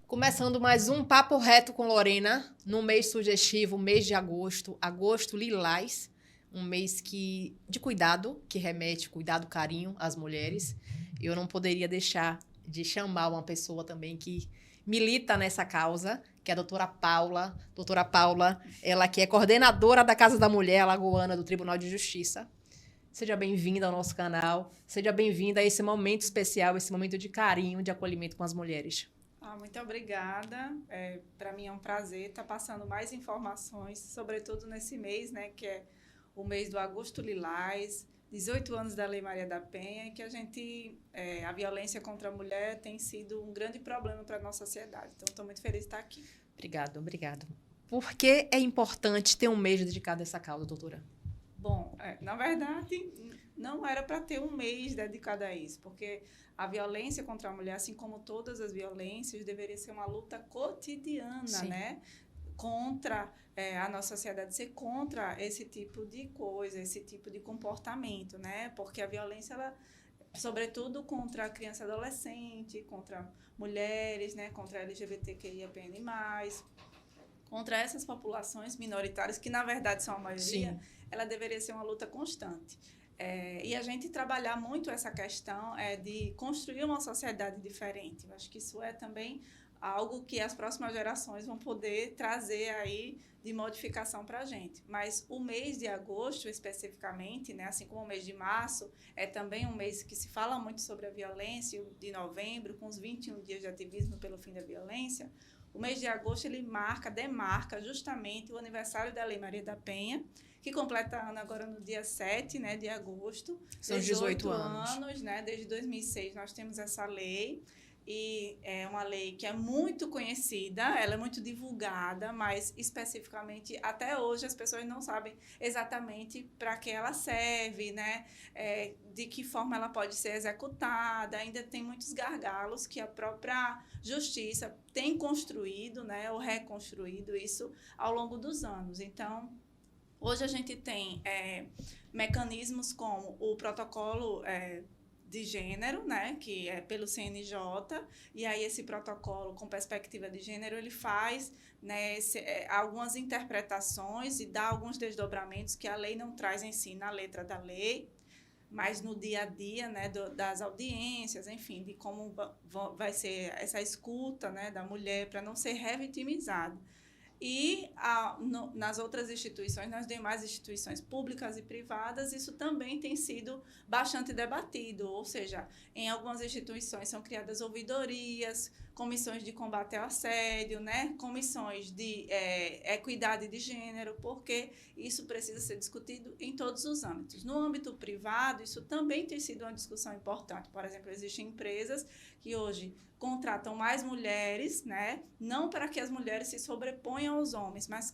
Começando mais um Papo Reto com Lorena, no mês sugestivo, mês de agosto, agosto lilás, um mês de cuidado, que remete cuidado, carinho às mulheres. Eu não poderia deixar de chamar uma pessoa também que milita nessa causa, que é a doutora Paula. Doutora Paula, ela que é coordenadora da Casa da Mulher Alagoana do Tribunal de Justiça. Seja bem-vinda ao nosso canal, seja bem-vinda a esse momento especial, esse momento de carinho, de acolhimento com as mulheres. Muito obrigada. Para mim é um prazer estar passando mais informações, sobretudo nesse mês, né, que é o mês do Agosto Lilás, 18 anos da Lei Maria da Penha, e que a violência contra a mulher tem sido um grande problema para a nossa sociedade. Então, estou muito feliz de estar aqui. Obrigado. Por que é importante ter um mês dedicado a essa causa, doutora? Bom, na verdade, não era para ter um mês dedicado a isso, porque a violência contra a mulher, assim como todas as violências, deveria ser uma luta cotidiana, Sim. né? Contra a nossa sociedade, ser contra esse tipo de coisa, esse tipo de comportamento, né? Porque a violência, ela, sobretudo contra a criança e adolescente, contra mulheres, né? Contra a LGBTQIAPN+, contra essas populações minoritárias, que na verdade são a maioria, Sim. ela deveria ser uma luta constante. E a gente trabalhar muito essa questão de construir uma sociedade diferente. Eu acho que isso é também algo que as próximas gerações vão poder trazer aí de modificação para a gente. Mas o mês de agosto, especificamente, né, assim como o mês de março, é também um mês que se fala muito sobre a violência, e o de novembro, com os 21 dias de ativismo pelo fim da violência. O mês de agosto, ele demarca justamente o aniversário da Lei Maria da Penha, que completa ano agora no dia 7, né, de agosto. São 18 anos, né? Desde 2006 nós temos essa lei, e é uma lei que é muito conhecida, ela é muito divulgada, mas especificamente até hoje as pessoas não sabem exatamente para que ela serve, né? De que forma ela pode ser executada. Ainda tem muitos gargalos que a própria justiça tem construído, né, ou reconstruído isso ao longo dos anos. Então, hoje a gente tem mecanismos como o protocolo de gênero, né, que é pelo CNJ, e aí esse protocolo com perspectiva de gênero, ele faz, né, algumas interpretações e dá alguns desdobramentos que a lei não traz em si na letra da lei, mas no dia a dia, né, das audiências, enfim, de como vai ser essa escuta, né, da mulher para não ser revitimizada. E nas outras instituições, nas demais instituições públicas e privadas, isso também tem sido bastante debatido. Ou seja, em algumas instituições são criadas ouvidorias, comissões de combate ao assédio, né? Comissões de equidade de gênero, porque isso precisa ser discutido em todos os âmbitos. No âmbito privado, isso também tem sido uma discussão importante. Por exemplo, existem empresas que hoje contratam mais mulheres, né? Não para que as mulheres se sobreponham aos homens, mas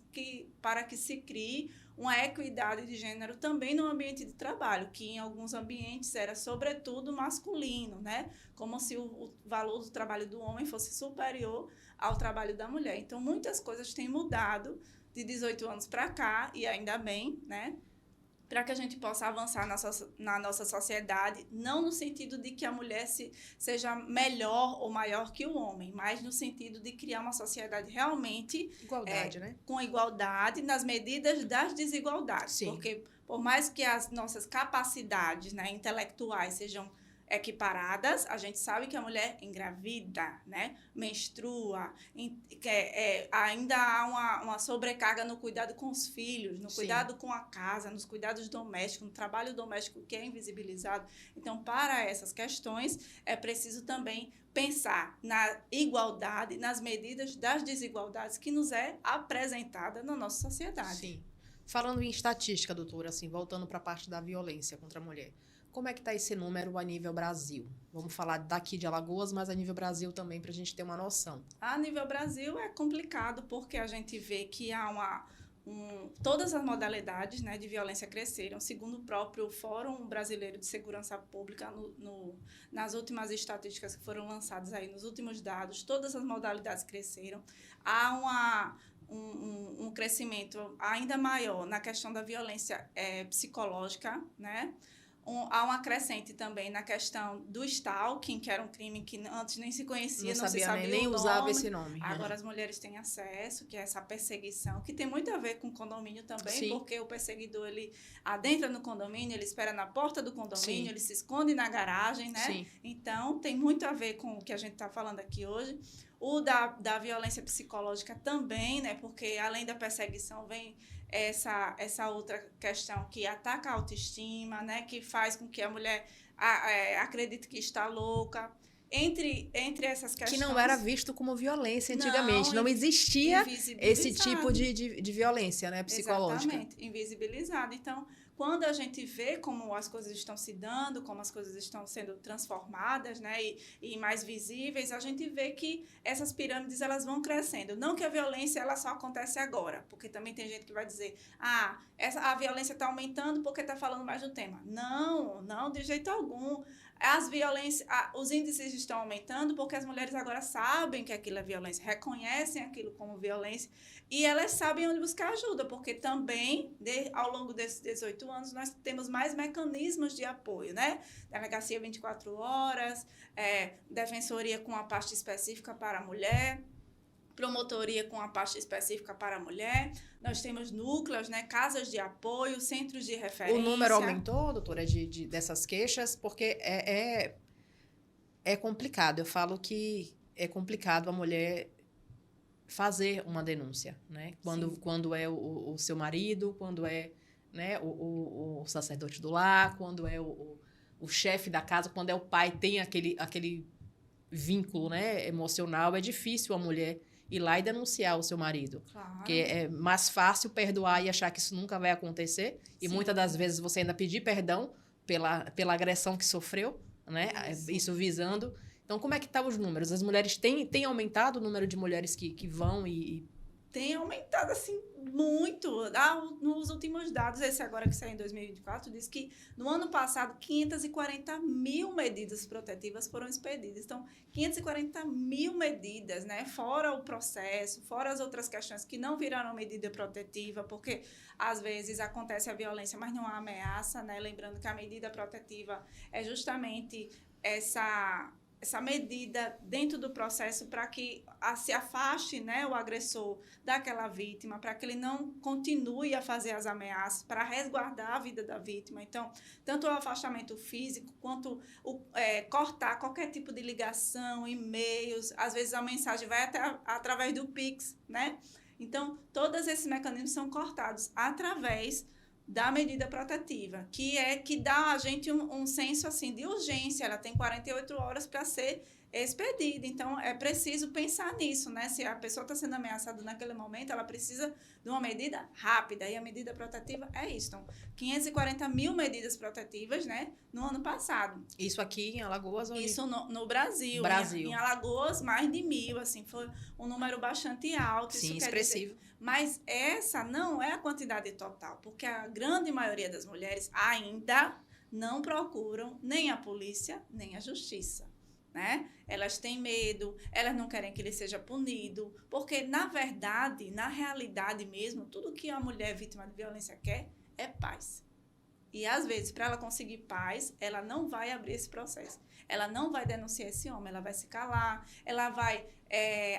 para que se crie uma equidade de gênero também no ambiente de trabalho, que em alguns ambientes era sobretudo masculino, né? Como se o valor do trabalho do homem fosse superior ao trabalho da mulher. Então, muitas coisas têm mudado de 18 anos para cá, e ainda bem, né? Para que a gente possa avançar na nossa sociedade, não no sentido de que a mulher seja melhor ou maior que o homem, mas no sentido de criar uma sociedade realmente Igualdade, né? com igualdade nas medidas das desigualdades. Sim. Porque, por mais que as nossas capacidades, né, intelectuais sejam equiparadas, a gente sabe que a mulher engravida, né, menstrua, ainda há uma sobrecarga no cuidado com os filhos, no cuidado com a casa, nos cuidados domésticos, no trabalho doméstico que é invisibilizado. Então, para essas questões, é preciso também pensar na igualdade, nas medidas das desigualdades que nos é apresentada na nossa sociedade. Sim. Falando em estatística, doutora, assim, voltando para a parte da violência contra a mulher, como é que está esse número a nível Brasil? Vamos falar daqui de Alagoas, mas a nível Brasil também, para a gente ter uma noção. A nível Brasil é complicado, porque a gente vê que há todas as modalidades, né, de violência cresceram, segundo o próprio Fórum Brasileiro de Segurança Pública, nas últimas estatísticas que foram lançadas aí, nos últimos dados, todas as modalidades cresceram. Há um crescimento ainda maior na questão da violência psicológica, né? Há uma crescente também na questão do stalking, que era um crime que antes nem se conhecia, não se sabia nem o usava nome. esse nome. Agora as mulheres têm acesso, que é essa perseguição, que tem muito a ver com condomínio também, Sim. porque o perseguidor, ele adentra no condomínio, ele espera na porta do condomínio, Sim. ele se esconde na garagem, né? Sim. Então, tem muito a ver com o que a gente está falando aqui hoje. O da violência psicológica também, né? Porque além da perseguição vem essa outra questão que ataca a autoestima, né? Que faz com que a mulher acredite que está louca. Entre essas questões... Que não era visto como violência antigamente. Não existia esse tipo de violência, né, psicológica. Exatamente, invisibilizado. Então, quando a gente vê como as coisas estão se dando, como as coisas estão sendo transformadas, né, e mais visíveis, a gente vê que essas pirâmides elas vão crescendo. Não que a violência ela só acontece agora, porque também tem gente que vai dizer a violência está aumentando porque está falando mais do tema. Não, de jeito algum. Os índices estão aumentando porque as mulheres agora sabem que aquilo é violência, reconhecem aquilo como violência e elas sabem onde buscar ajuda, porque também, ao longo desses 18 anos, nós temos mais mecanismos de apoio, né? Delegacia 24 horas, defensoria com a parte específica para a mulher, promotoria com a parte específica para a mulher, nós temos núcleos, né, casas de apoio, centros de referência. O número aumentou, doutora, dessas queixas, porque é complicado. Eu falo que é complicado a mulher fazer uma denúncia, né? Quando é o seu marido, quando é, né, o sacerdote do lar, quando é o chefe da casa, quando é o pai, tem aquele vínculo, né, emocional. É difícil a mulher ir lá e denunciar o seu marido. Claro. Porque é mais fácil perdoar e achar que isso nunca vai acontecer. E Sim. muitas das vezes você ainda pedir perdão pela agressão que sofreu, né? Isso visando. Então, como é que estão os números? As mulheres têm aumentado o número de mulheres que vão Tem aumentado, assim, muito. Nos últimos dados, esse agora que saiu em 2024, diz que no ano passado, 540 mil medidas protetivas foram expedidas. Então, 540 mil medidas, né? Fora o processo, fora as outras questões que não viraram medida protetiva, porque às vezes acontece a violência, mas não há ameaça, né? Lembrando que a medida protetiva é justamente essa medida dentro do processo para que se afaste, né, o agressor daquela vítima, para que ele não continue a fazer as ameaças, para resguardar a vida da vítima. Então, tanto o afastamento físico, quanto cortar qualquer tipo de ligação, e-mails, às vezes a mensagem vai até através do Pix, né? Então, todos esses mecanismos são cortados através da medida protetiva, que dá a gente um senso assim, de urgência. Ela tem 48 horas para ser expedida. Então, é preciso pensar nisso, né? Se a pessoa está sendo ameaçada naquele momento, ela precisa de uma medida rápida. E a medida protetiva é isso. Então, 540 mil medidas protetivas, né? No ano passado. Isso aqui em Alagoas? Isso no Brasil. Em Alagoas, mais de 1.000, assim. Foi um número bastante alto. Sim, isso expressivo. Mas essa não é a quantidade total, porque a grande maioria das mulheres ainda não procuram nem a polícia, nem a justiça, né? Elas têm medo, elas não querem que ele seja punido, porque, na verdade, na realidade mesmo, tudo que a mulher vítima de violência quer é paz. E, às vezes, para ela conseguir paz, ela não vai abrir esse processo. Ela não vai denunciar esse homem, ela vai se calar, ela vai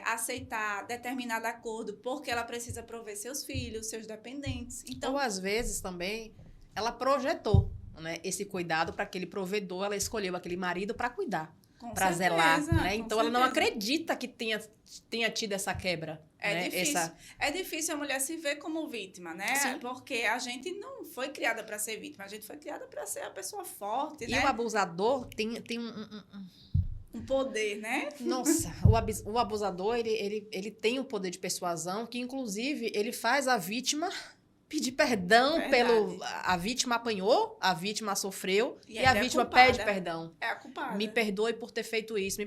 aceitar determinado acordo porque ela precisa prover seus filhos, seus dependentes. Então, ou, às vezes, também, ela projetou, né, esse cuidado para aquele provedor, ela escolheu aquele marido para cuidar, para zelar, né? Então, ela não acredita que tenha tido essa quebra. É difícil a mulher se ver como vítima, né? Sim. Porque a gente não foi criada para ser vítima, a gente foi criada para ser a pessoa forte, né? E o abusador tem um poder, né? Nossa, o abusador, ele tem um poder de persuasão que, inclusive, ele faz a vítima pedir perdão a vítima apanhou, a vítima sofreu e a vítima pede perdão. É a culpada. Me perdoe por ter feito isso.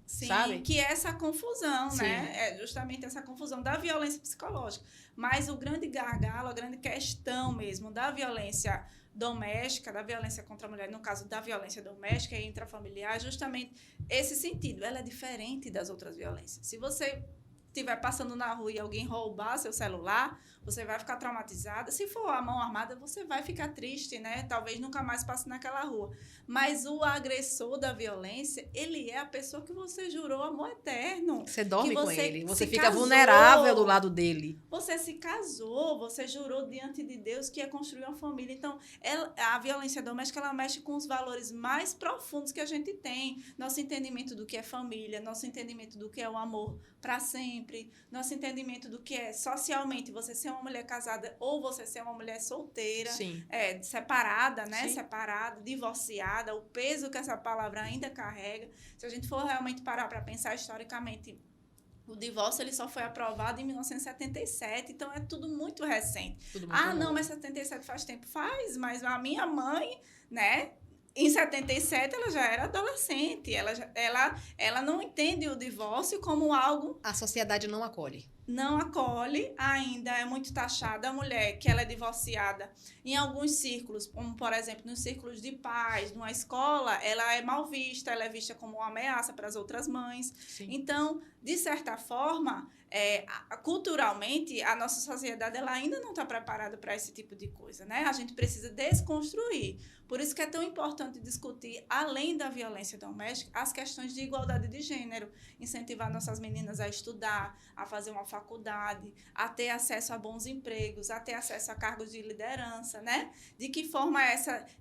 Sim, sabe? que é essa confusão, Sim. né? É justamente essa confusão da violência psicológica. Mas o grande gargalo, a grande questão mesmo da violência doméstica, da violência contra a mulher, no caso da violência doméstica e intrafamiliar, é justamente esse sentido. Ela é diferente das outras violências. Se você estiver passando na rua e alguém roubar seu celular, você vai ficar traumatizada. Se for a mão armada, você vai ficar triste, né? Talvez nunca mais passe naquela rua. Mas o agressor da violência, ele é a pessoa que você jurou amor eterno. Você dorme que com você ele, você se fica casou. vulnerável do lado dele. Você se casou, você jurou diante de Deus que ia construir uma família. Então, a violência doméstica, ela mexe com os valores mais profundos que a gente tem. Nosso entendimento do que é família, nosso entendimento do que é o amor para sempre, nosso entendimento do que é socialmente você ser uma mulher casada ou você ser uma mulher solteira, Sim. separada, né? Sim. Separada, divorciada, o peso que essa palavra ainda carrega. Se a gente for realmente parar para pensar historicamente, o divórcio ele só foi aprovado em 1977, então é tudo muito recente. Tudo muito Não, novo. mas 77 faz tempo. Faz, mas a minha mãe, né? Em 77, ela já era adolescente. Ela não entende o divórcio como algo... A sociedade não acolhe. Não acolhe, ainda é muito taxada a mulher que ela é divorciada. Em alguns círculos, como por exemplo nos círculos de pais, numa escola, ela é mal vista, ela é vista como uma ameaça para as outras mães. Sim. Então, de certa forma, culturalmente, a nossa sociedade ela ainda não está preparada para esse tipo de coisa, né? A gente precisa desconstruir. Por isso que é tão importante discutir, além da violência doméstica, as questões de igualdade de gênero, incentivar nossas meninas a estudar, a fazer uma faculdade, a ter acesso a bons empregos, a ter acesso a cargos de liderança, né? De que forma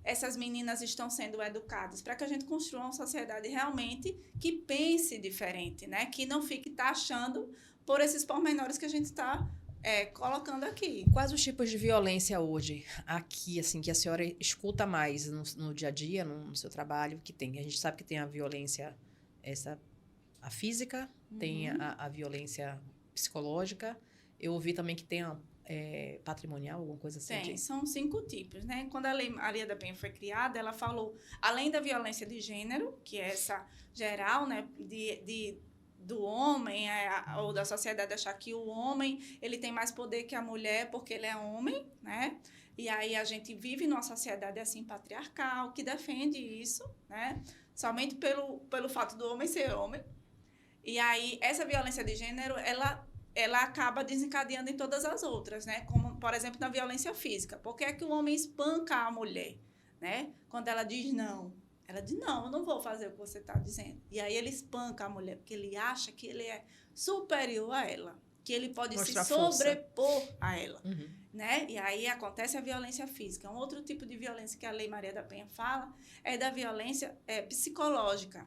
essas meninas estão sendo educadas, para que a gente construa uma sociedade realmente que pense diferente, né? Que não fique taxando por esses pormenores que a gente está colocando aqui. Quais os tipos de violência hoje, aqui, assim, que a senhora escuta mais no dia a dia, no seu trabalho, que tem? A gente sabe que tem a violência, a física, tem a violência psicológica. Eu ouvi também que tem a patrimonial, alguma coisa assim? Tem, são 5 tipos, né? Quando a Lei Maria da Penha foi criada, ela falou, além da violência de gênero, que é essa geral, né, do homem, ou da sociedade achar que o homem ele tem mais poder que a mulher porque ele é homem, né? E aí a gente vive numa sociedade assim patriarcal que defende isso, né? Somente pelo fato do homem ser homem. E aí essa violência de gênero, ela acaba desencadeando em todas as outras, né? Como, por exemplo, na violência física. Por que é que o homem espanca a mulher, né? Quando ela diz não. Ela diz, não, eu não vou fazer o que você está dizendo. E aí ele espanca a mulher, porque ele acha que ele é superior a ela, que ele pode Mostrar se sobrepor a ela. Uhum. Né? E aí acontece a violência física. Um outro tipo de violência que a Lei Maria da Penha fala é da violência psicológica,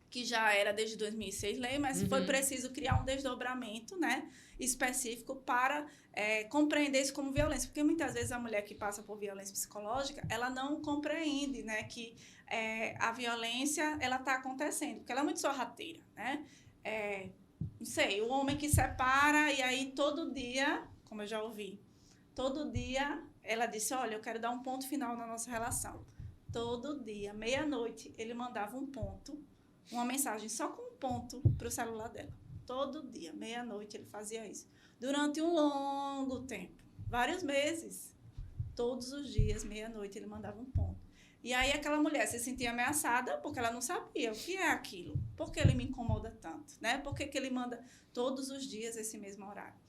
que já era desde 2006 lei, mas foi preciso criar um desdobramento, né, específico para compreender isso como violência. Porque muitas vezes a mulher que passa por violência psicológica, ela não compreende, né, que a violência ela está acontecendo, porque ela é muito sorrateira, né? Não sei, o homem que separa e aí todo dia, como eu já ouvi, todo dia ela disse, olha, eu quero dar um ponto final na nossa relação. Todo dia, meia-noite, ele mandava um ponto, uma mensagem só com um ponto para o celular dela. Todo dia, meia-noite, ele fazia isso. Durante um longo tempo, vários meses. Todos os dias, meia-noite, ele mandava um ponto. E aí aquela mulher se sentia ameaçada porque ela não sabia o que é aquilo. Por que ele me incomoda tanto? Né? Por que ele manda todos os dias esse mesmo horário?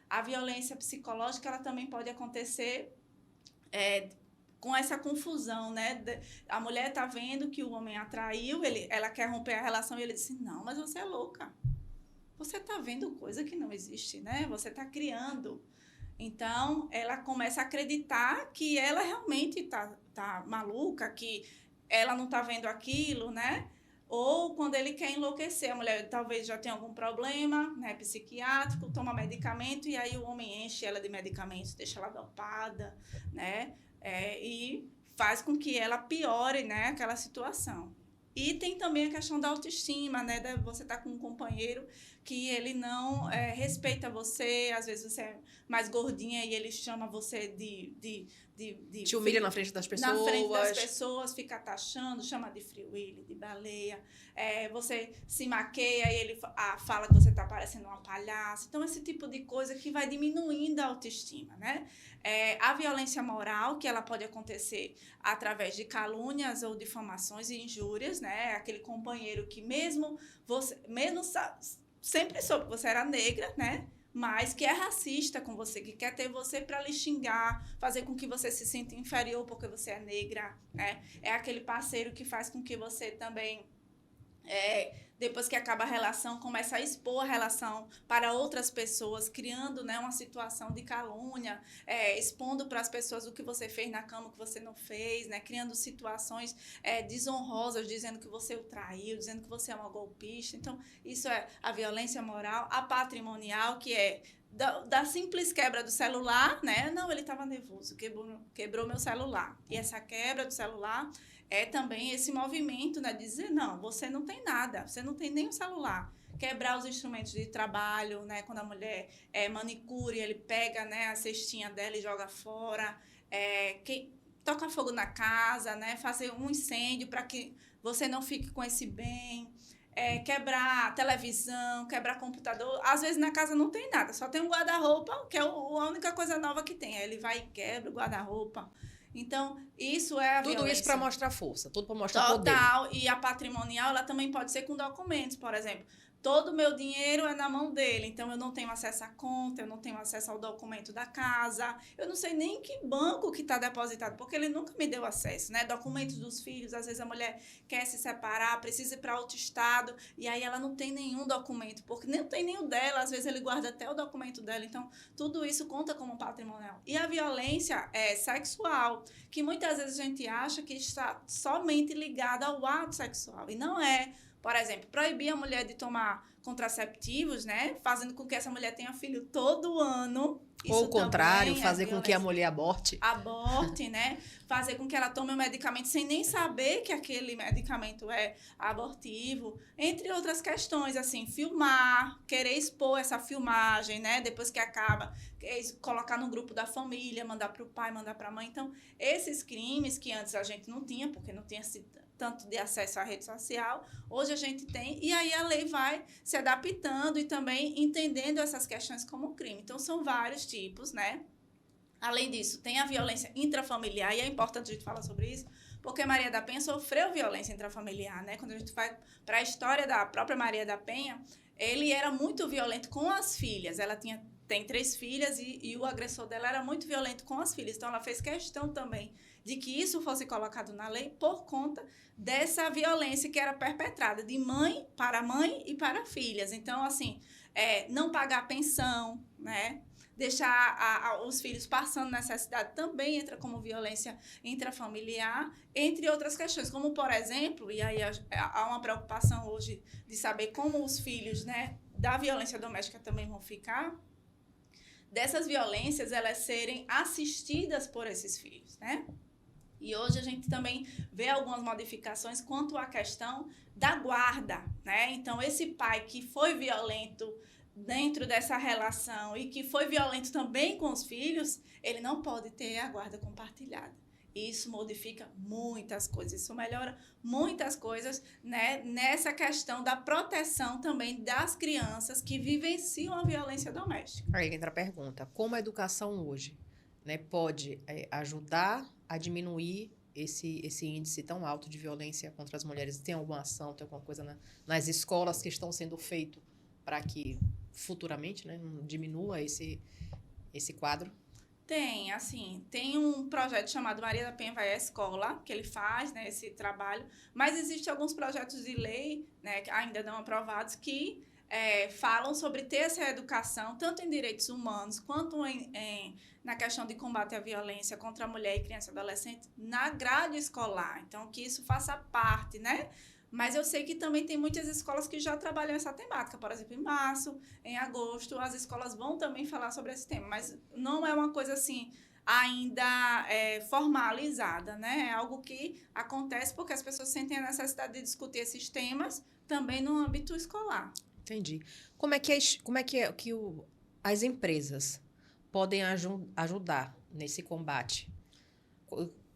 A violência psicológica ela também pode acontecer com essa confusão, né? A mulher está vendo que o homem atraiu, ela quer romper a relação e ele disse, não, mas você é louca. Você está vendo coisa que não existe, né? Você está criando. Então, ela começa a acreditar que ela realmente tá maluca, que ela não está vendo aquilo, né? Ou quando ele quer enlouquecer, a mulher talvez já tenha algum problema, né, psiquiátrico, toma medicamento e aí o homem enche ela de medicamentos, deixa ela dopada, né? E faz com que ela piore, né, aquela situação. E tem também a questão da autoestima, né? Você tá com um companheiro que ele não respeita você, às vezes você é mais gordinha e ele chama você de te humilha na frente das pessoas. Na frente das pessoas, fica taxando, chama de Free Willy, de baleia. Você se maqueia e ele fala que você está parecendo uma palhaça. Então, esse tipo de coisa que vai diminuindo a autoestima, né? A violência moral, que ela pode acontecer através de calúnias ou difamações e injúrias, né? Aquele companheiro que mesmo sempre soube que você era negra, né? Mas que é racista com você, que quer ter você para lhe xingar, fazer com que você se sinta inferior porque você é negra, né? É aquele parceiro que faz com que você também, depois que acaba a relação, começa a expor a relação para outras pessoas, criando, né, uma situação de calúnia, expondo para as pessoas o que você fez na cama, o que você não fez, né? Criando situações desonrosas, dizendo que você o traiu, dizendo que você é uma golpista. Então, isso é a violência moral. A patrimonial, que é da simples quebra do celular, né? Não, ele estava nervoso, quebrou meu celular. E essa quebra do celular é também esse movimento, né? De dizer, não, você não tem nada, você não tem nem um celular. Quebrar os instrumentos de trabalho, né? Quando a mulher manicure, ele pega, né, a cestinha dela e joga fora. Toca fogo na casa, né? Fazer um incêndio para que você não fique com esse bem. Quebrar televisão, quebrar computador. Às vezes na casa não tem nada, só tem um guarda-roupa, que é a única coisa nova que tem. Aí ele vai e quebra o guarda-roupa. Então, isso é a tudo violência. Isso para mostrar força, tudo para mostrar Total. poder. E a patrimonial, ela também pode ser com documentos, por exemplo. Todo o meu dinheiro é na mão dele, então eu não tenho acesso à conta, eu não tenho acesso ao documento da casa, eu não sei nem em que banco que está depositado, porque ele nunca me deu acesso, né? Documentos dos filhos, às vezes a mulher quer se separar, precisa ir para outro estado, e aí ela não tem nenhum documento, porque nem tem nem o dela, às vezes ele guarda até o documento dela, então tudo isso conta como patrimonial. E a violência sexual, que muitas vezes a gente acha que está somente ligada ao ato sexual, e não é. Por exemplo, proibir a mulher de tomar contraceptivos, né? Fazendo com que essa mulher tenha filho todo ano. Ou o contrário, fazer com que a mulher aborte. Aborte, né? Fazer com que ela tome um medicamento sem nem saber que aquele medicamento é abortivo. Entre outras questões, assim, filmar, querer expor essa filmagem, né? Depois que acaba, colocar no grupo da família, mandar para o pai, mandar para a mãe. Então, esses crimes que antes a gente não tinha, porque não tinha tanto de acesso à rede social, hoje a gente tem, e aí a lei vai se adaptando e também entendendo essas questões como crime. Então, são vários tipos, né? Além disso, tem a violência intrafamiliar, e é importante a gente falar sobre isso, porque Maria da Penha sofreu violência intrafamiliar, né? Quando a gente vai para a história da própria Maria da Penha, ele era muito violento com as filhas, ela tem 3 filhas e o agressor dela era muito violento com as filhas, então ela fez questão também de que isso fosse colocado na lei por conta dessa violência que era perpetrada de mãe e para filhas. Então, assim, não pagar pensão, né? Deixar os filhos passando necessidade também entra como violência intrafamiliar, entre outras questões, como, por exemplo, e aí há uma preocupação hoje de saber como os filhos, né, da violência doméstica também vão ficar, dessas violências, elas serem assistidas por esses filhos, né? E hoje a gente também vê algumas modificações quanto à questão da guarda, né? Então, esse pai que foi violento dentro dessa relação e que foi violento também com os filhos, ele não pode ter a guarda compartilhada. E isso modifica muitas coisas, isso melhora muitas coisas, né, nessa questão da proteção também das crianças que vivenciam a violência doméstica. Aí entra a pergunta, como a educação hoje, né, pode ajudar a diminuir esse índice tão alto de violência contra as mulheres? Tem alguma ação, tem alguma coisa nas escolas que estão sendo feito para que futuramente, né, não diminua esse quadro? Tem um projeto chamado Maria da Penha Vai à Escola, que ele faz, né, esse trabalho, mas existem alguns projetos de lei, né, que ainda não aprovados, que falam sobre ter essa educação, tanto em direitos humanos, quanto na questão de combate à violência contra a mulher e criança e adolescente, na grade escolar. Então, que isso faça parte, né? Mas eu sei que também tem muitas escolas que já trabalham essa temática. Por exemplo, em março, em agosto, as escolas vão também falar sobre esse tema. Mas não é uma coisa assim ainda formalizada, né? É algo que acontece porque as pessoas sentem a necessidade de discutir esses temas também no âmbito escolar. Entendi. Como é que as empresas podem ajudar nesse combate?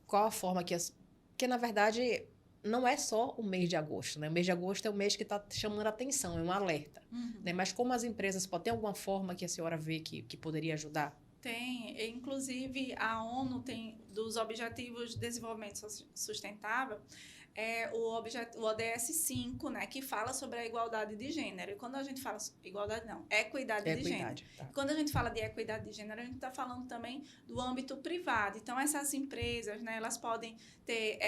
Qual a forma que as... Porque, na verdade, não é só o mês de agosto, né? O mês de agosto é o mês que está chamando a atenção, é um alerta. Né? Mas como as empresas podem... Tem alguma forma que a senhora vê que poderia ajudar? Tem, inclusive a ONU tem dos Objetivos de Desenvolvimento Sustentável, o ODS 5, né, que fala sobre a igualdade de gênero. E quando a gente fala igualdade não, equidade de gênero. Tá. Quando a gente fala de equidade de gênero, a gente está falando também do âmbito privado. Então essas empresas, né, elas podem ter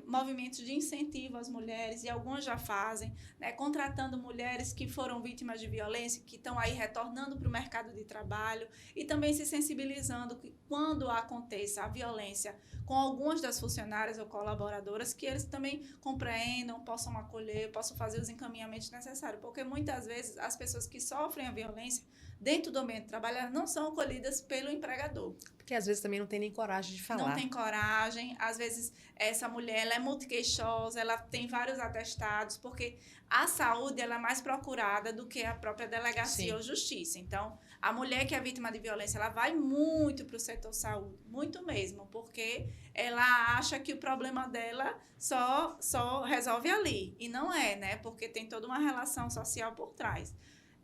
movimentos de incentivo às mulheres, e algumas já fazem, né, contratando mulheres que foram vítimas de violência, que estão aí retornando para o mercado de trabalho, e também se sensibilizando que quando aconteça a violência com algumas das funcionárias ou colaboradoras, que eles também compreendam, possam acolher, possam fazer os encaminhamentos necessários, porque muitas vezes as pessoas que sofrem a violência dentro do ambiente de trabalho não são acolhidas pelo empregador. Porque às vezes também não tem nem coragem de falar. Não tem coragem, às vezes essa mulher ela é muito queixosa, ela tem vários atestados, porque a saúde ela é mais procurada do que a própria delegacia Sim. ou justiça. Então, a mulher que é vítima de violência, ela vai muito para o setor saúde, muito mesmo, porque ela acha que o problema dela só resolve ali. E não é, né? Porque tem toda uma relação social por trás.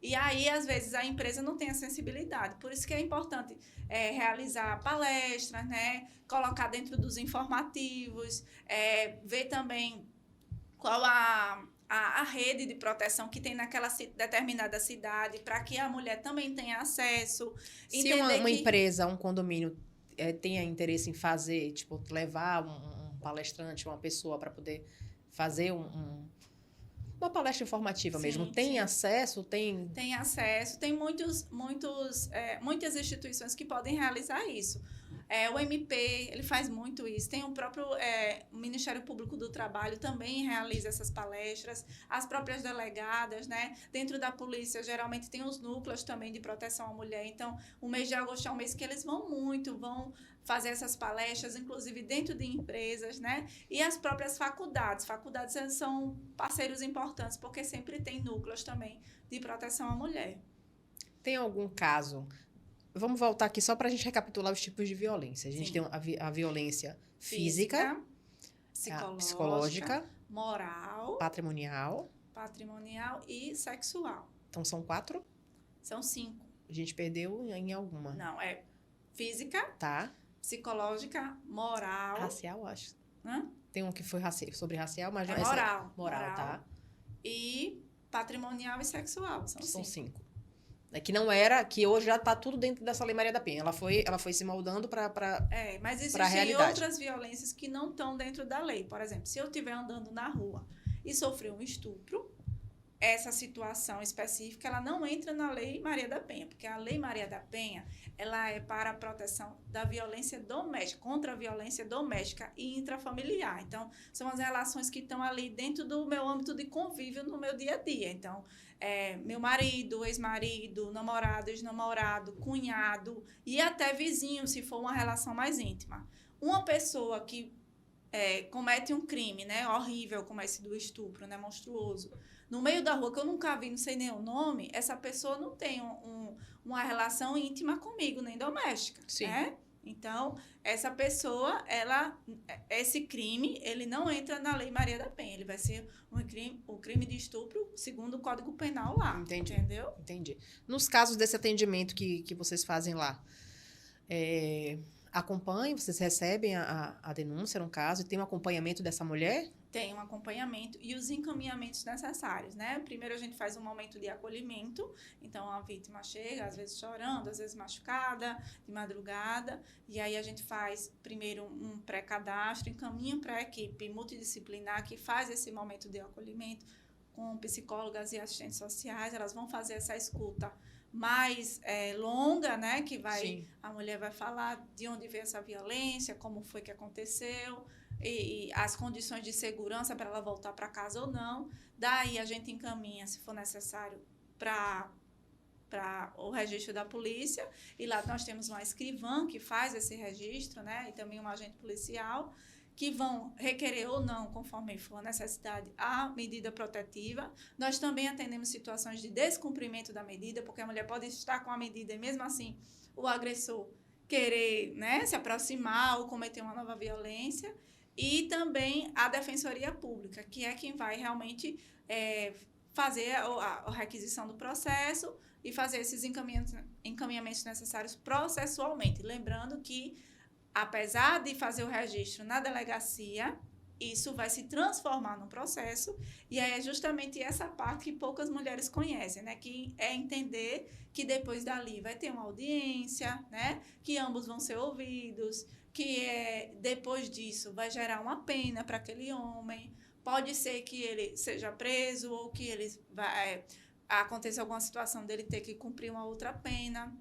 E aí, às vezes, a empresa não tem a sensibilidade. Por isso que é importante realizar palestras, né? Colocar dentro dos informativos, ver também qual a rede de proteção que tem naquela determinada cidade, para que a mulher também tenha acesso. Se uma empresa, um condomínio, tenha interesse em fazer, tipo, levar um palestrante, uma pessoa para poder fazer uma palestra informativa mesmo. Tem acesso? Tem acesso. Tem muitas instituições que podem realizar isso. O MP, ele faz muito isso. Tem o próprio Ministério Público do Trabalho também realiza essas palestras. As próprias delegadas, né? Dentro da polícia, geralmente tem os núcleos também de proteção à mulher. Então, o mês de agosto é um mês que eles vão fazer essas palestras, inclusive dentro de empresas, né? E as próprias faculdades. Faculdades são parceiros importantes, porque sempre tem núcleos também de proteção à mulher. Tem algum caso... Vamos voltar aqui só para a gente recapitular os tipos de violência. A gente tem a violência física, psicológica, moral, patrimonial e sexual. Então, são 4? São 5. A gente perdeu em alguma. Não, física, tá, psicológica, moral... Racial, acho. Hã? Tem um que foi sobre racial, mas... Moral, tá. E patrimonial e sexual. São 5. Que não era, que hoje já está tudo dentro dessa Lei Maria da Penha. Ela foi se moldando para mas existem outras violências que não estão dentro da lei. Por exemplo, se eu estiver andando na rua e sofrer um estupro, essa situação específica, ela não entra na Lei Maria da Penha, porque a Lei Maria da Penha, ela é para a proteção da violência doméstica, contra a violência doméstica e intrafamiliar. Então, são as relações que estão ali dentro do meu âmbito de convívio no meu dia a dia. Então, meu marido, ex-marido, namorado, ex-namorado, cunhado e até vizinho, se for uma relação mais íntima. Uma pessoa que comete um crime, né, horrível, como esse do estupro, né, monstruoso, no meio da rua, que eu nunca vi, não sei nem o nome, essa pessoa não tem uma relação íntima comigo, nem doméstica. Sim. Né? Então, essa pessoa, esse crime, ele não entra na Lei Maria da Penha. Ele vai ser um crime de estupro segundo o Código Penal lá. Entendi. Entendeu? Entendi. Nos casos desse atendimento que vocês fazem lá, acompanham, vocês recebem a denúncia, no caso, e tem um acompanhamento dessa mulher? Tem um acompanhamento e os encaminhamentos necessários, né? Primeiro a gente faz um momento de acolhimento, então a vítima chega, às vezes chorando, às vezes machucada, de madrugada, e aí a gente faz primeiro um pré-cadastro, encaminha para a equipe multidisciplinar que faz esse momento de acolhimento com psicólogas e assistentes sociais, elas vão fazer essa escuta mais longa, né? Que a mulher vai falar de onde veio essa violência, como foi que aconteceu, e as condições de segurança para ela voltar para casa ou não. Daí a gente encaminha, se for necessário, para o registro da polícia, e lá nós temos uma escrivã que faz esse registro, né? E também um agente policial que vão requerer ou não, conforme for a necessidade, a medida protetiva. Nós também atendemos situações de descumprimento da medida, porque a mulher pode estar com a medida e, mesmo assim, o agressor querer, né, se aproximar ou cometer uma nova violência. E também a Defensoria Pública, que é quem vai realmente fazer a requisição do processo e fazer esses encaminhamentos necessários processualmente. Lembrando que, apesar de fazer o registro na delegacia, isso vai se transformar num processo, e é justamente essa parte que poucas mulheres conhecem, né? Que é entender que depois dali vai ter uma audiência, né? Que ambos vão ser ouvidos, que depois disso vai gerar uma pena para aquele homem. Pode ser que ele seja preso ou que ele aconteça alguma situação dele ter que cumprir uma outra pena.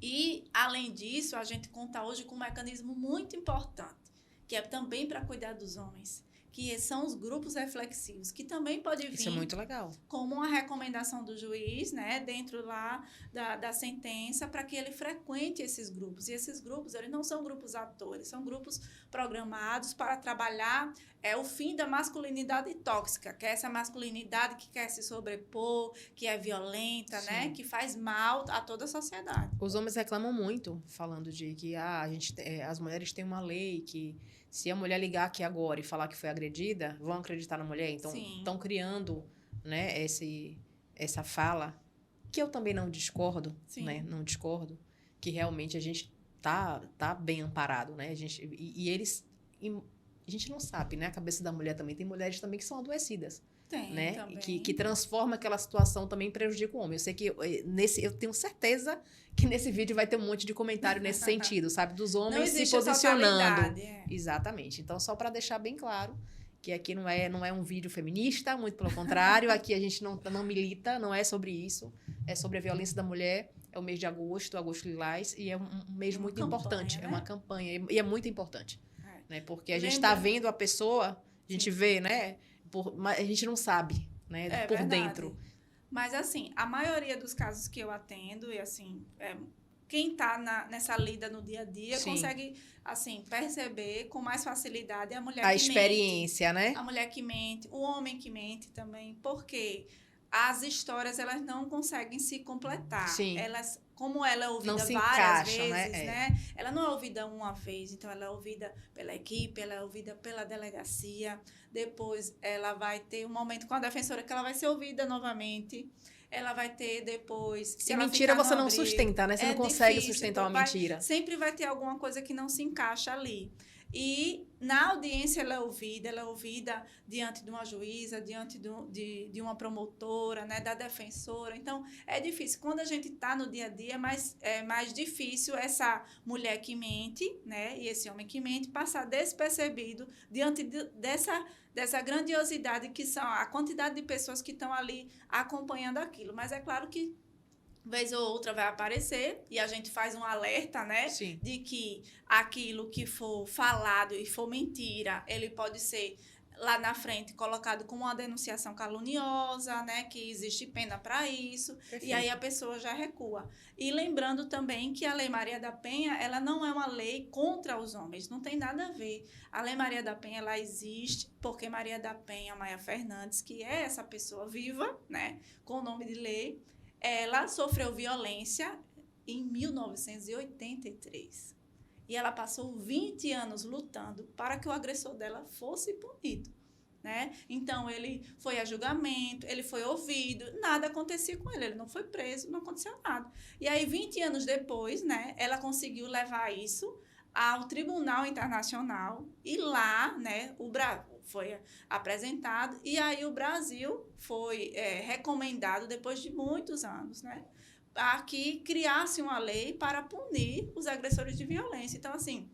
E, além disso, a gente conta hoje com um mecanismo muito importante, que é também para cuidar dos homens, que são os grupos reflexivos, que também pode vir Isso é muito legal. como uma recomendação do juiz, né, dentro lá da sentença, para que ele frequente esses grupos. E esses grupos, eles não são grupos atores, são grupos programados para trabalhar o fim da masculinidade tóxica, que é essa masculinidade que quer se sobrepor, que é violenta, né, que faz mal a toda a sociedade. Os homens reclamam muito, falando de que as mulheres têm uma lei que, se a mulher ligar aqui agora e falar que foi agredida, vão acreditar na mulher. Então, estão criando, né, essa fala, que eu também não discordo, né? Não discordo, que realmente a gente tá bem amparado, né? A gente não sabe, né? A cabeça da mulher também. Tem mulheres também que são adoecidas. Tem, né? também. Que transforma aquela situação também, prejudica o homem. Eu sei que eu tenho certeza que nesse vídeo vai ter um monte de comentário nesse sentido, sabe? Dos homens se posicionando. Exatamente. Então, só para deixar bem claro que aqui não é um vídeo feminista, muito pelo contrário. Aqui a gente não milita, não é sobre isso. É sobre a violência da mulher. É o mês de agosto Lilás, e é um mês muito importante. Né? É uma campanha, e é muito importante. Né? Porque a gente está vendo a pessoa, a gente vê, né? Mas a gente não sabe, né? Por dentro. Mas, assim, a maioria dos casos que eu atendo, e assim, quem está nessa lida no dia a dia consegue, assim, perceber com mais facilidade a mulher que mente. A experiência, né? A mulher que mente, o homem que mente também, porque as histórias, elas não conseguem se completar. Sim. Como ela é ouvida várias vezes, né? Ela não é ouvida uma vez, então ela é ouvida pela equipe, ela é ouvida pela delegacia, depois ela vai ter um momento com a defensora que ela vai ser ouvida novamente, ela vai ter depois... Se mentira você não sustenta, né? Você não consegue sustentar uma mentira. Sempre vai ter alguma coisa que não se encaixa ali. E na audiência ela é ouvida diante de uma juíza, diante de uma promotora, né, da defensora. Então, é difícil. Quando a gente está no dia a dia, é mais difícil essa mulher que mente, né, e esse homem que mente passar despercebido diante dessa grandiosidade que são a quantidade de pessoas que estão ali acompanhando aquilo. Mas é claro que vez ou outra vai aparecer e a gente faz um alerta, né? Sim. De que aquilo que for falado e for mentira, ele pode ser lá na frente colocado como uma denunciação caluniosa, né? Que existe pena para isso. Perfeito. E aí a pessoa já recua. E lembrando também que a Lei Maria da Penha, ela não é uma lei contra os homens, não tem nada a ver. A Lei Maria da Penha, ela existe porque Maria da Penha Maia Fernandes, que é essa pessoa viva, né? Com o nome de lei, ela sofreu violência em 1983. E ela passou 20 anos lutando para que o agressor dela fosse punido, né? Então, ele foi a julgamento, ele foi ouvido, nada acontecia com ele não foi preso, não aconteceu nada. E aí, 20 anos depois, né, ela conseguiu levar isso ao Tribunal Internacional e lá, né, foi apresentado, e aí o Brasil foi recomendado, depois de muitos anos, né, a que criasse uma lei para punir os agressores de violência. Então, assim,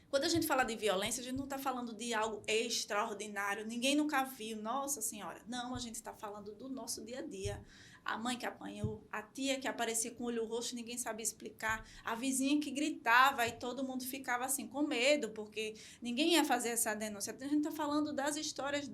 quando a gente fala de violência, a gente não está falando de algo extraordinário, ninguém nunca viu, nossa senhora. Não, a gente está falando do nosso dia a dia. A mãe que apanhou, a tia que aparecia com o olho roxo, ninguém sabia explicar, a vizinha que gritava e todo mundo ficava assim com medo, porque ninguém ia fazer essa denúncia. A gente está falando das histórias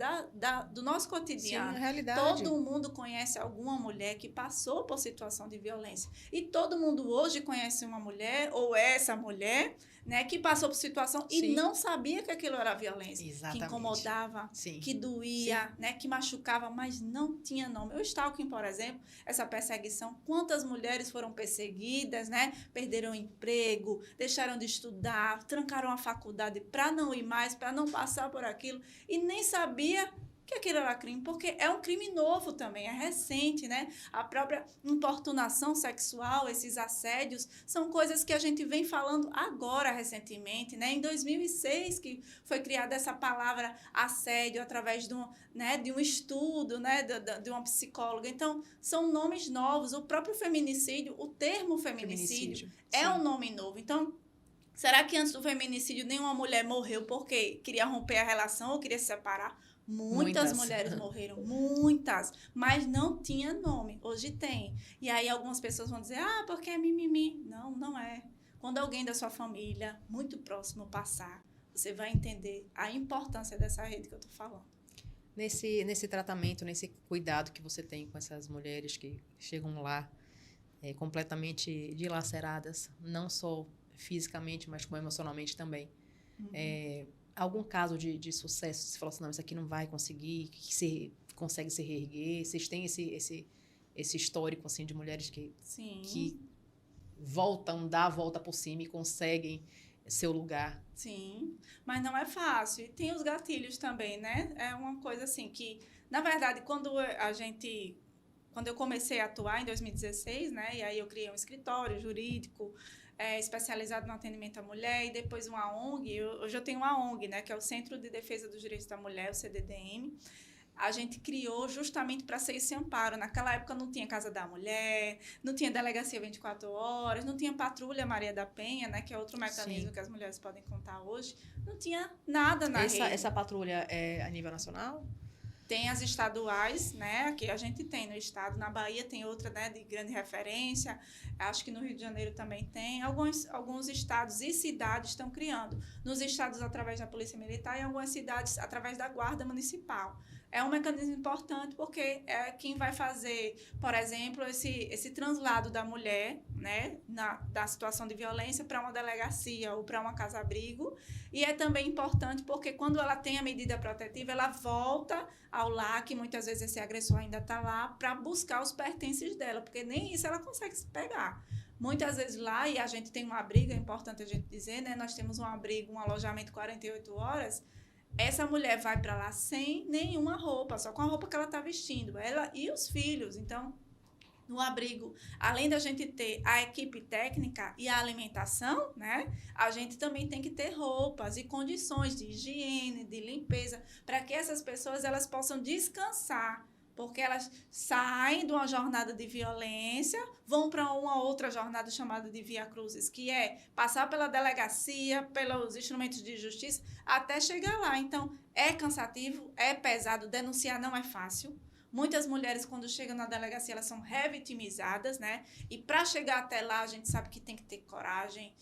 do nosso cotidiano. Sim, a realidade. Todo mundo conhece alguma mulher que passou por situação de violência. E todo mundo hoje conhece uma mulher, ou essa mulher, né, que passou por situação Sim. e não sabia que aquilo era violência. Exatamente. Que incomodava, Sim. que doía, né, que machucava, mas não tinha nome. O stalking, por exemplo, essa perseguição, quantas mulheres foram perseguidas, né, perderam emprego, deixaram de estudar, trancaram a faculdade para não ir mais, para não passar por aquilo, e nem sabia que aquilo era crime, porque é um crime novo também, é recente, né? A própria importunação sexual, esses assédios, são coisas que a gente vem falando agora, recentemente, né? Em 2006, que foi criada essa palavra assédio através de um estudo, né? De uma psicóloga. Então, são nomes novos. O próprio feminicídio, o termo feminicídio é um nome novo. Então, será que antes do feminicídio nenhuma mulher morreu porque queria romper a relação ou queria se separar? Muitas mulheres morreram, muitas, mas não tinha nome. Hoje tem. E aí algumas pessoas vão dizer, porque é mimimi. Não, não é. Quando alguém da sua família, muito próximo, passar, você vai entender a importância dessa rede que eu estou falando. Nesse tratamento, nesse cuidado que você tem com essas mulheres que chegam lá completamente dilaceradas, não só fisicamente, mas como emocionalmente também. Uhum. Algum caso de sucesso, você falou assim, não, isso aqui não vai conseguir, que você consegue se reerguer? Vocês têm esse histórico, assim, de mulheres que dá a volta por cima e conseguem seu lugar? Sim, mas não é fácil. E tem os gatilhos também, né? É uma coisa assim que, na verdade, quando eu comecei a atuar em 2016, né? E aí eu criei um escritório jurídico, especializado no atendimento à mulher, e depois uma ONG. Hoje eu tenho uma ONG, né, que é o Centro de Defesa dos Direitos da Mulher, o CDDM. A gente criou justamente para ser esse amparo. Naquela época não tinha Casa da Mulher, não tinha Delegacia 24 Horas, não tinha Patrulha Maria da Penha, né, que é outro mecanismo que as mulheres podem contar hoje. Não tinha nada na rede. Essa patrulha é a nível nacional? Tem as estaduais, né? Aqui a gente tem no estado, na Bahia tem outra, né, de grande referência. Acho que no Rio de Janeiro também tem. Alguns estados e cidades estão criando. Nos estados, através da Polícia Militar, e em algumas cidades, através da Guarda Municipal. É um mecanismo importante porque é quem vai fazer, por exemplo, esse translado da mulher, né, da situação de violência para uma delegacia ou para uma casa-abrigo. E é também importante porque quando ela tem a medida protetiva, ela volta ao lar, que muitas vezes esse agressor ainda está lá, para buscar os pertences dela, porque nem isso ela consegue se pegar. Muitas vezes lá, e a gente tem um abrigo, é importante a gente dizer, né, nós temos um abrigo, um alojamento 48 horas, essa mulher vai para lá sem nenhuma roupa, só com a roupa que ela está vestindo, ela e os filhos. Então, no abrigo, além da gente ter a equipe técnica e a alimentação, né, a gente também tem que ter roupas e condições de higiene, de limpeza, para que essas pessoas elas possam descansar, porque elas saem de uma jornada de violência, vão para uma outra jornada chamada de Via Crucis, que é passar pela delegacia, pelos instrumentos de justiça, até chegar lá. Então, é cansativo, é pesado, denunciar não é fácil. Muitas mulheres, quando chegam na delegacia, elas são revitimizadas, né? E para chegar até lá, a gente sabe que tem que ter coragem,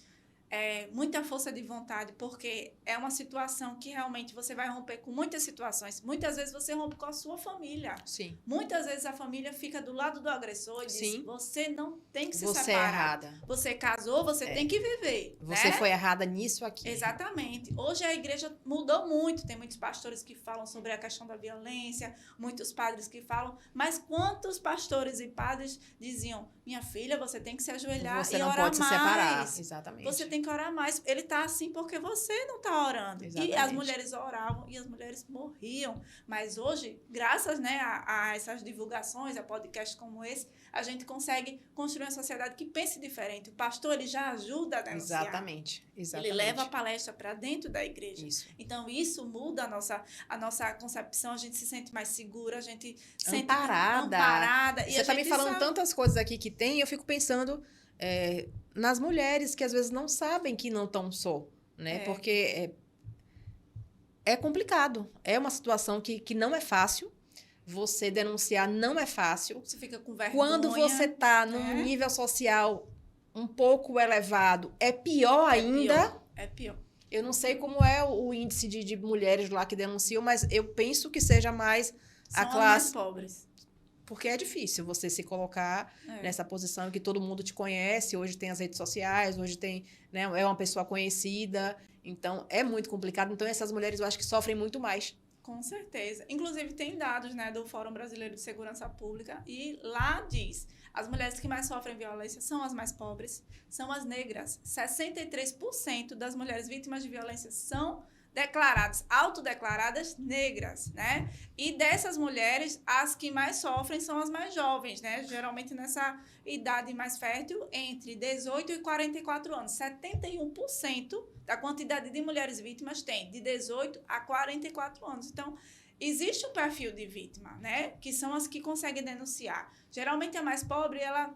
muita força de vontade, porque é uma situação que realmente você vai romper com muitas situações. Muitas vezes você rompe com a sua família. Sim. Muitas vezes a família fica do lado do agressor e diz, você não tem que se separar. Você é errada. Você casou, você tem que viver. Você, né, foi errada nisso aqui. Exatamente. Hoje a igreja mudou muito. Tem muitos pastores que falam sobre a questão da violência, muitos padres que falam, mas quantos pastores e padres diziam, minha filha, você tem que se ajoelhar e orar mais. Você não pode se separar. Exatamente. Você tem que orar mais. Ele está assim porque você não está orando. Exatamente. E as mulheres oravam e as mulheres morriam. Mas hoje, graças, né, a essas divulgações, a podcasts como esse, a gente consegue construir uma sociedade que pense diferente. O pastor, ele já ajuda a denunciar. Exatamente. Ele leva a palestra para dentro da igreja. Isso. Então, isso muda a nossa concepção, a gente se sente mais segura, a gente se sente amparada. E você está me falando tantas coisas aqui que tem, eu fico pensando nas mulheres que às vezes não sabem que não estão só, né? Porque é complicado. É uma situação que não é fácil. Você denunciar não é fácil. Você fica com vergonha. Quando você está num nível social um pouco elevado, é pior ainda. É pior. Eu não sei como é o índice de mulheres lá que denunciam, mas eu penso que seja mais São a as classe... mais pobres. Porque é difícil você se colocar nessa posição que todo mundo te conhece. Hoje tem as redes sociais, hoje tem, né, é uma pessoa conhecida. Então, é muito complicado. Então, essas mulheres eu acho que sofrem muito mais. Com certeza. Inclusive, tem dados, né, do Fórum Brasileiro de Segurança Pública e lá diz, as mulheres que mais sofrem violência são as mais pobres, são as negras. 63% das mulheres vítimas de violência são declaradas, autodeclaradas negras, né? E dessas mulheres, as que mais sofrem são as mais jovens, né? Geralmente nessa idade mais fértil, entre 18 e 44 anos. 71% da quantidade de mulheres vítimas tem de 18 a 44 anos. Então, existe um perfil de vítima, né? Que são as que conseguem denunciar. Geralmente a mais pobre, ela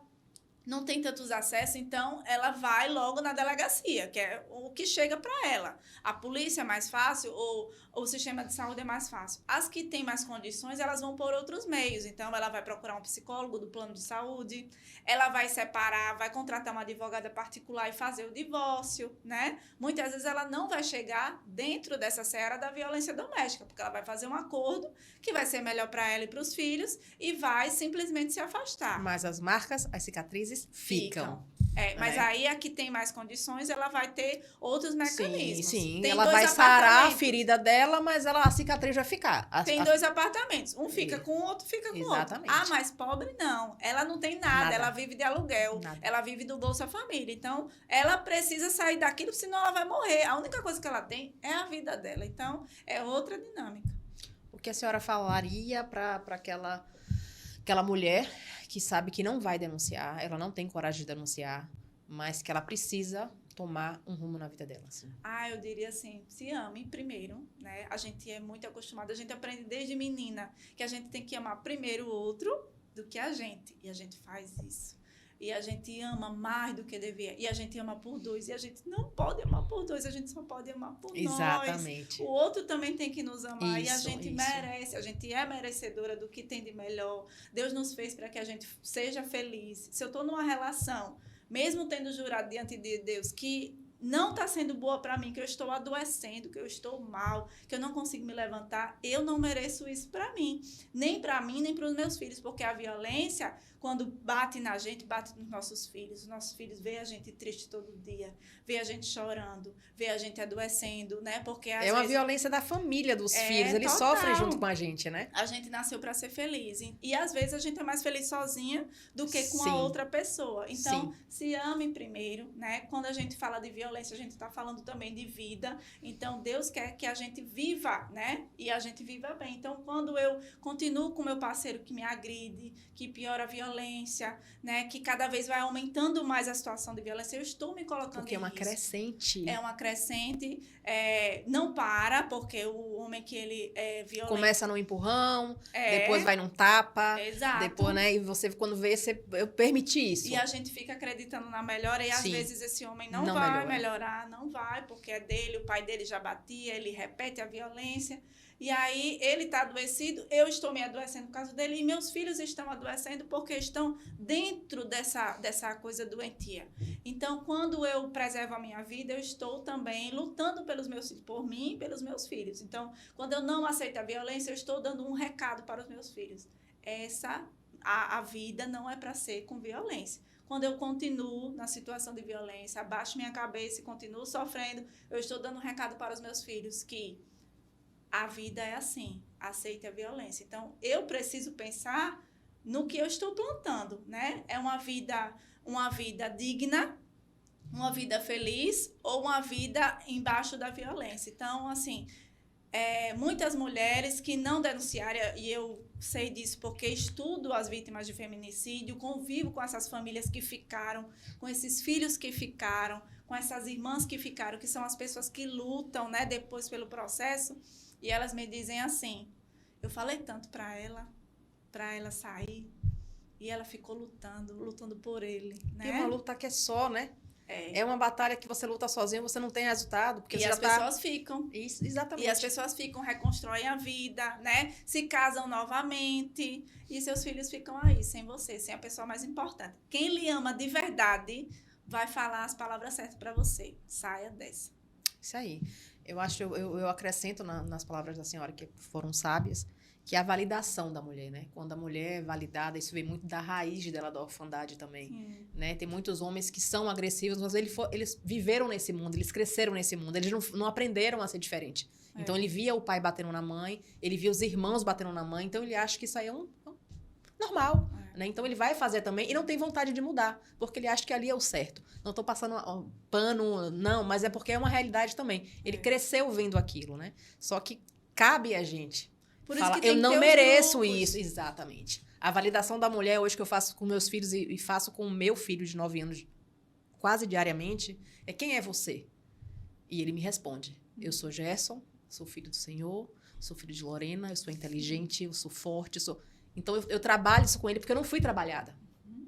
não tem tantos acessos, então ela vai logo na delegacia, que é o que chega para ela. A polícia é mais fácil ou o sistema de saúde é mais fácil. As que têm mais condições, elas vão por outros meios. Então, ela vai procurar um psicólogo do plano de saúde, ela vai separar, vai contratar uma advogada particular e fazer o divórcio, né? Muitas vezes ela não vai chegar dentro dessa seara da violência doméstica, porque ela vai fazer um acordo que vai ser melhor para ela e para os filhos e vai simplesmente se afastar. Mas as marcas, as cicatrizes ficam. Mas aí a que tem mais condições, ela vai ter outros mecanismos. Sim. Tem Ela dois vai sarar a apartamentos. ferida dela, mas a cicatriz vai ficar. Tem dois apartamentos. Um fica com o outro, fica com o outro. Exatamente. A mais pobre, não. Ela não tem nada. Ela vive de aluguel. Nada. Ela vive do Bolsa Família. Então, ela precisa sair daquilo, senão ela vai morrer. A única coisa que ela tem é a vida dela. Então, é outra dinâmica. O que a senhora falaria para aquela mulher que sabe que não vai denunciar, ela não tem coragem de denunciar, mas que ela precisa tomar um rumo na vida dela? Assim? Eu diria assim, se ame primeiro, né? A gente é muito acostumada, a gente aprende desde menina que a gente tem que amar primeiro o outro do que a gente. E a gente faz isso. E a gente ama mais do que devia. E a gente ama por dois. E a gente não pode amar por dois. A gente só pode amar por nós. Exatamente. O outro também tem que nos amar. Isso, e a gente merece. A gente é merecedora do que tem de melhor. Deus nos fez para que a gente seja feliz. Se eu estou numa relação, mesmo tendo jurado diante de Deus que não está sendo boa para mim, que eu estou adoecendo, que eu estou mal, que eu não consigo me levantar, eu não mereço isso para mim. Nem para mim, nem para os meus filhos. Porque a violência, quando bate na gente, bate nos nossos filhos. Os nossos filhos veem a gente triste todo dia, veem a gente chorando, veem a gente adoecendo, né? Porque às uma vezes, violência da família dos filhos. Eles total. sofrem junto com a gente, né? A gente nasceu para ser feliz. E às vezes a gente é mais feliz sozinha do que com Sim. a outra pessoa. Então, Sim. se ame primeiro, né? Quando a gente fala de violência, a gente está falando também de vida. Então, Deus quer que a gente viva, né? E a gente viva bem. Então, quando eu continuo com meu parceiro que me agride, que piora a violência, né? Que cada vez vai aumentando mais a situação de violência, eu estou me colocando Porque é uma crescente. É uma crescente. Não para, porque o homem que ele é violento... Começa no empurrão, depois vai num tapa. Exato. Depois, né? E você, quando vê, eu permiti isso. E a gente fica acreditando na melhora e às Sim. vezes esse homem não vai melhorar, não vai, porque é dele, o pai dele já batia, ele repete a violência. E aí ele está adoecido, eu estou me adoecendo por causa dele e meus filhos estão adoecendo porque estão dentro dessa coisa doentia. Então, quando eu preservo a minha vida, eu estou também lutando pelos meus filhos, por mim e pelos meus filhos. Então, quando eu não aceito a violência, eu estou dando um recado para os meus filhos. A vida não é para ser com violência. Quando eu continuo na situação de violência, abaixo minha cabeça e continuo sofrendo, eu estou dando um recado para os meus filhos que a vida é assim, aceite a violência. Então, eu preciso pensar no que eu estou plantando, né? É uma vida digna, uma vida feliz ou uma vida embaixo da violência. Então, assim, muitas mulheres que não denunciaram, e eu sei disso porque estudo as vítimas de feminicídio, convivo com essas famílias que ficaram, com esses filhos que ficaram, com essas irmãs que ficaram, que são as pessoas que lutam, né, depois pelo processo. E elas me dizem assim, eu falei tanto para ela sair, e ela ficou lutando por ele, né? E uma luta que é só, né? É uma batalha que você luta sozinho, você não tem resultado. Porque E você as já tá... pessoas ficam. Isso, exatamente. E as pessoas ficam, reconstroem a vida, né? Se casam novamente. E seus filhos ficam aí, sem você, sem a pessoa mais importante. Quem lhe ama de verdade vai falar as palavras certas para você. Saia dessa. Isso aí. Eu acho, eu acrescento nas palavras da senhora, que foram sábias, que é a validação da mulher, né? Quando a mulher é validada, isso vem muito da raiz dela, da orfandade também, né? Tem muitos homens que são agressivos, mas eles viveram nesse mundo, eles cresceram nesse mundo, eles não aprenderam a ser diferente. Então, ele via o pai batendo na mãe, ele via os irmãos batendo na mãe, então ele acha que isso aí é normal, né? Então, ele vai fazer também e não tem vontade de mudar, porque ele acha que ali é o certo. Não estou passando pano, não, mas é porque é uma realidade também. Ele cresceu vendo aquilo, né? Só que cabe a gente Por falar, isso que tem eu não que ter mereço grupos. isso. Exatamente. A validação da mulher, hoje que eu faço com meus filhos e faço com o meu filho de 9 anos quase diariamente, é: quem é você? E ele me responde: eu sou Gerson, sou filho do Senhor, sou filho de Lorena, eu sou inteligente, eu sou forte, sou... Então, eu trabalho isso com ele porque eu não fui trabalhada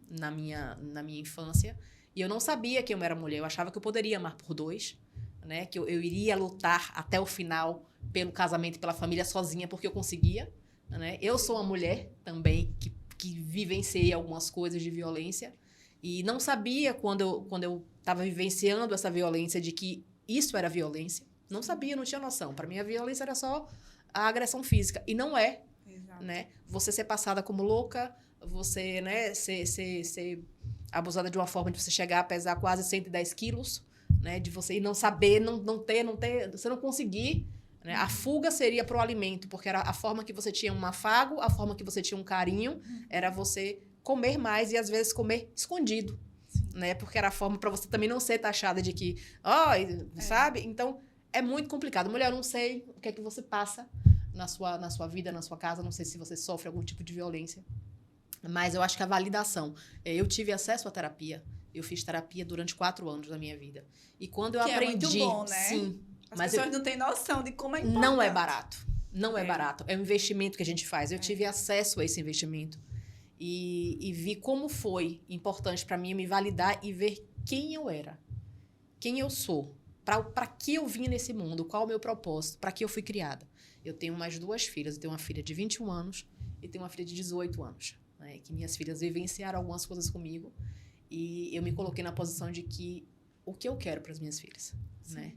na minha infância. E eu não sabia que eu era mulher. Eu achava que eu poderia amar por dois, né? Que eu iria lutar até o final pelo casamento e pela família sozinha, porque eu conseguia, né? Eu sou uma mulher também que vivenciei algumas coisas de violência. E não sabia, quando eu estava vivenciando essa violência, de que isso era violência. Não sabia, não tinha noção. Para mim, a violência era só a agressão física. E não é. Exato. Né? Você ser passada como louca, você, né, ser abusada de uma forma de você chegar a pesar quase 110 quilos, né? De você não saber, não ter, você não conseguir. Né? A fuga seria pro alimento, porque era a forma que você tinha um afago, a forma que você tinha um carinho, era você comer mais e às vezes comer escondido. Né? Porque era a forma para você também não ser taxada de que, sabe? Então, é muito complicado. Mulher, eu não sei o que é que você passa na sua vida, na sua casa, não sei se você sofre algum tipo de violência, mas eu acho que a validação... Eu tive acesso à terapia, eu fiz terapia durante 4 anos da minha vida. E quando eu aprendi... É muito bom, né? Sim. As pessoas não têm noção de como é importante. Não é barato. Não é barato. É um investimento que a gente faz. Eu tive acesso a esse investimento. E vi como foi importante para mim me validar e ver quem eu era. Quem eu sou. Para que eu vim nesse mundo. Qual o meu propósito. Para que eu fui criada. Eu tenho mais 2 filhas. Eu tenho uma filha de 21 anos e tenho uma filha de 18 anos. Né? Que minhas filhas vivenciaram algumas coisas comigo. E eu me coloquei na posição de que o que eu quero para as minhas filhas. Né?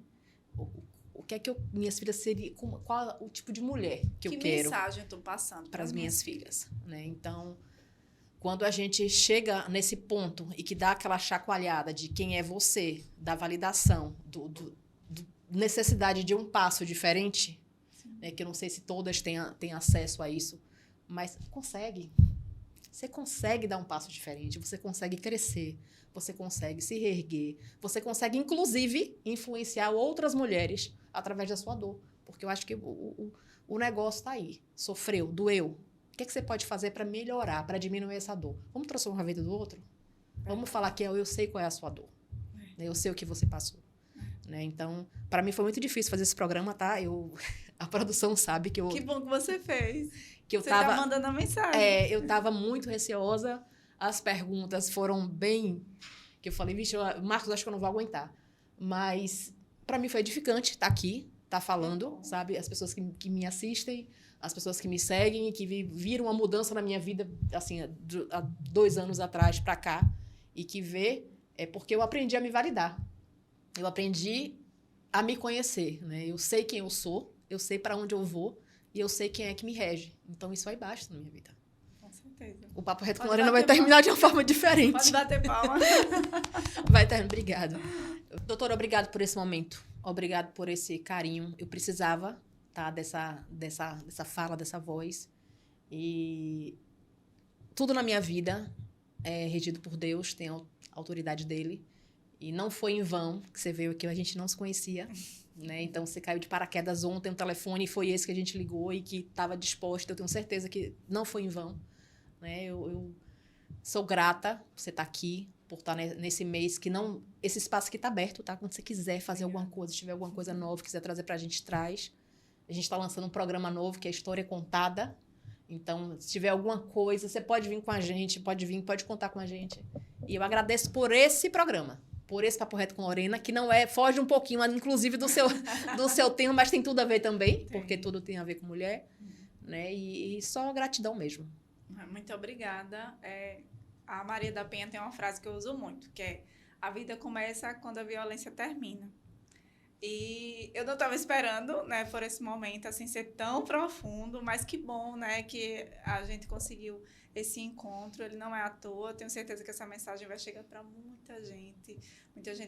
O que é que minhas filhas seriam... Qual o tipo de mulher que eu quero. Que mensagem eu estou passando para as minhas filhas. Né? Então, quando a gente chega nesse ponto e que dá aquela chacoalhada de quem é você, da validação, do necessidade de um passo diferente, né, que eu não sei se todas têm acesso a isso, mas consegue. Você consegue dar um passo diferente, você consegue crescer, você consegue se reerguer, você consegue, inclusive, influenciar outras mulheres através da sua dor. Porque eu acho que o negócio está aí. Sofreu, doeu. O que você pode fazer para melhorar, para diminuir essa dor? Vamos transformar a vida do outro? Vamos falar que eu sei qual é a sua dor. Eu sei o que você passou. Né? Então, para mim foi muito difícil fazer esse programa, tá? A produção sabe que eu... Que bom que você fez. Que eu você tava, tá mandando a mensagem. Eu estava muito receosa. As perguntas foram bem... Que eu falei, vixe, Marcos, acho que eu não vou aguentar. Mas, para mim foi edificante estar aqui, estar falando, sabe? As pessoas que me assistem, as pessoas que me seguem e que viram uma mudança na minha vida, assim, há 2 anos atrás para cá, e que vê, porque eu aprendi a me validar. Eu aprendi a me conhecer, né? Eu sei quem eu sou, eu sei para onde eu vou e eu sei quem é que me rege. Então, isso aí basta na minha vida. Com certeza. O Papo Reto com Lorena vai terminar de uma forma diferente. Pode bater palma. Vai terminar. Obrigada. Doutora, obrigado por esse momento. Obrigado por esse carinho. Eu precisava, tá, dessa fala, dessa voz. E tudo na minha vida é regido por Deus, tem a autoridade dele. E não foi em vão que você veio aqui, a gente não se conhecia, né? Então, você caiu de paraquedas ontem, um telefone, e foi esse que a gente ligou e que estava disposto. Eu tenho certeza que não foi em vão. Né? Eu sou grata por você estar aqui, por estar nesse mês que não... Esse espaço aqui está aberto, tá? Quando você quiser fazer alguma coisa, se tiver alguma coisa nova, quiser trazer para a gente, traz. A gente está lançando um programa novo, que é a História Contada. Então, se tiver alguma coisa, você pode vir com a gente, pode contar com a gente. E eu agradeço por esse programa. por esse Papo Reto com Lorena, que não é, foge um pouquinho, inclusive, do seu tema, mas tem tudo a ver também, porque tudo tem a ver com mulher, né? E só gratidão mesmo. Muito obrigada. A Maria da Penha tem uma frase que eu uso muito, que é: a vida começa quando a violência termina. E eu não estava esperando, né, por esse momento, assim, ser tão profundo, mas que bom, né, que a gente conseguiu esse encontro. Ele não é à toa. Tenho certeza que essa mensagem vai chegar para muita gente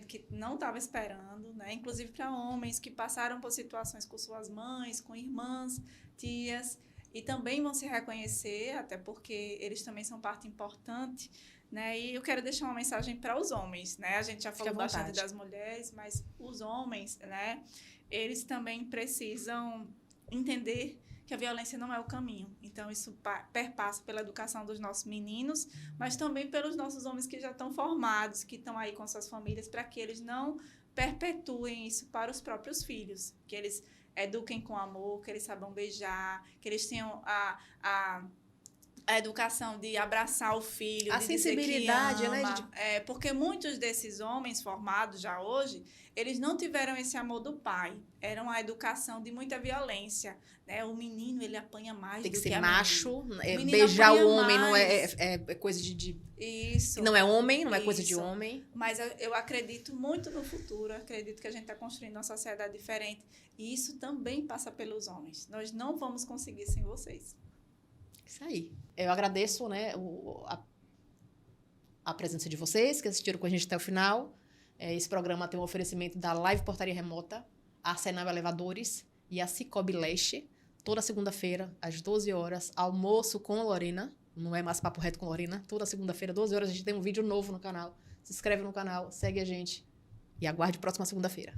que não estava esperando, né, inclusive para homens que passaram por situações com suas mães, com irmãs, tias, e também vão se reconhecer, até porque eles também são parte importante, né? E eu quero deixar uma mensagem para os homens, né? A gente já falou bastante das mulheres, mas os homens, né? Eles também precisam entender que a violência não é o caminho. Então, isso perpassa pela educação dos nossos meninos, mas também pelos nossos homens que já estão formados, que estão aí com suas famílias, para que eles não perpetuem isso para os próprios filhos, que eles eduquem com amor, que eles saibam beijar, que eles tenham a educação de abraçar o filho, a de sensibilidade, dizer que ama, né? porque muitos desses homens formados já hoje, eles não tiveram esse amor do pai. Era uma educação de muita violência, né? O menino, ele apanha mais tem que do ser que a macho, beijar o homem mais. Não é coisa de... Isso. Não é homem, não é coisa de homem. Mas eu acredito muito no futuro, acredito que a gente está construindo uma sociedade diferente, e isso também passa pelos homens. Nós não vamos conseguir sem vocês. Isso aí. Eu agradeço, né, a presença de vocês, que assistiram com a gente até o final. Esse programa tem um oferecimento da Live Portaria Remota, a Arsenal Elevadores e a Cicobi Leste. Toda segunda-feira, às 12 horas, almoço com Lorena. Não é mais Papo Reto com Lorena. Toda segunda-feira, 12 horas, a gente tem um vídeo novo no canal. Se inscreve no canal, segue a gente e aguarde a próxima segunda-feira.